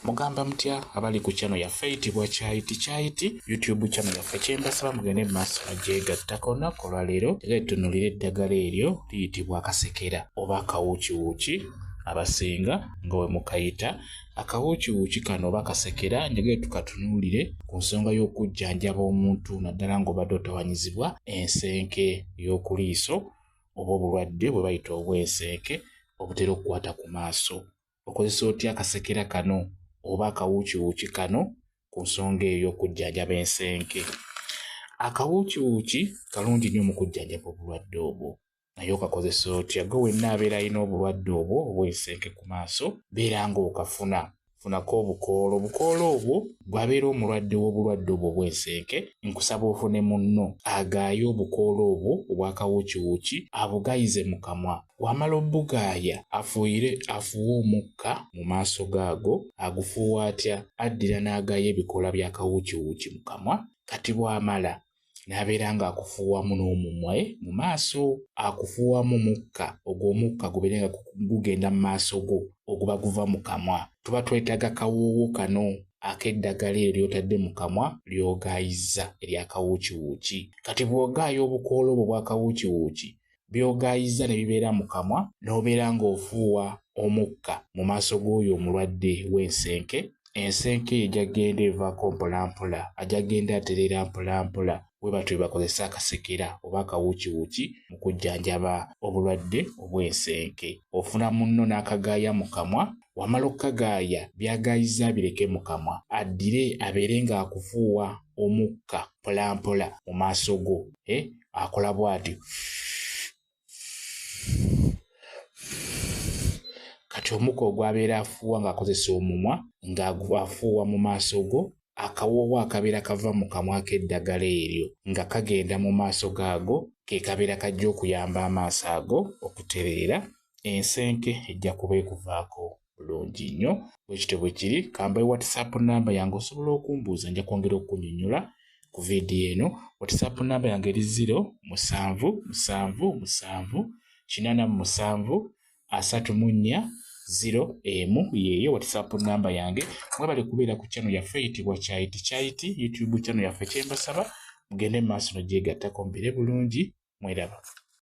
Mugamba mutya abali ku channel yaffe eyitibwa Kyayiti YouTube channel yaffe kyembasaba mugende maaso agyegattako olunaku olwaleero tutunulira eddagala eryo liyitibwa akasekera oba akawuukiwuuki abasinga nga we mukayita. Akawuukiwuuki kano oba akasekera njagala tukatunuulire ku nsonga y'okujjanjaba omuntu naddala ng'obadde otawanyizibwa ensenke y'okuliiso oba obulwadde bwe bayita obw'ensenke obutera okukwata ku maaso. Okozesa otya akasekera kano oba akawuukiwuuki kano ku nsonga ey'okujjanjaba ensenke? Akawuukiwuuki kalungi nnyo mu kujjanjaba obulwadde obwo. Naye okakozesa otya? Gwe wenna abeera alina obulwadde obwo obw'ensenke ku maaso beera ng'okafuna. Funako obukoolo. Obukoolo obwo bw'abeera omulwadde w'obulwadde obwo obw'ensenke, nkusaba ofune munno agaaye obukoolo obwo obw'akawuukiwuuki abugayize mu kamwa. Wamala obugaaya afuuwe omukka mu maaso gaago. Agufuuwa atya? Addira n'agaaya ebikoola by'akawuukiwuuki mu kamwa. Kati bw'amala n'abeera ng'akufuuwamu n'omumwa mu maaso, akufuuwamu mukka. Ogwo omukka gubeere nga gugenda mu maaso go oguba guva mu kamwa. Tuba twetaaga kawoowo kano ak'eddagala eryo ly'otadde mu kamwa ly'ogaayizza ery'akawuukiwuuki. Kati bw'ogaaya obukoolo obwo bw'akawuukiwuuki by'ogaayizza ne bibeera mu kamwa, n'obeera ng'ofuuwa omukka mu maaso g'oyo omulwadde w'ensenke, ensenke ejja genda evaako mpolampola, ajja genda aterera mpolampola. Bwe batyo bakozesa akasekera oba akawuukiwuuki mu kujjanjaba obulwadde obw'ensenke. Ofuna munno n'akagaaya mu kamwa. Wamala okukagaaya by'agaayizza bireke mu kamwa, addire abeere ng'akufuuwa omukka mpolampola mu maaso go. Akola bw'atyo. Kati omukka ogwabeera afuuwa ng'akozesa omumwa ng'afuuwa mu maaso go, akawoowo akabeera kava mu kamwa k'eddagala eryo nga kagenda mu maaso gaago ke kabeera kajja okuyamba amaaso ago okutereera. Ensenke ejja kuba ekuvaako bulungi nnyo. Bwekityo bwe kiri. Kamba WhatsApp namba yange osobola okumbuuza, nja kwongera okukunnyonnyola ku vidiyo eno. WhatsApp namba yange eri 0777847 0 yeyo WhatsApp namba yange. Mwebale kubeera ku channel yaffe eyitibwa Kyayiti YouTube channel yaffe kyembasaba mugende maaso n'ogyegattako mbeere bulungi. Mweraba.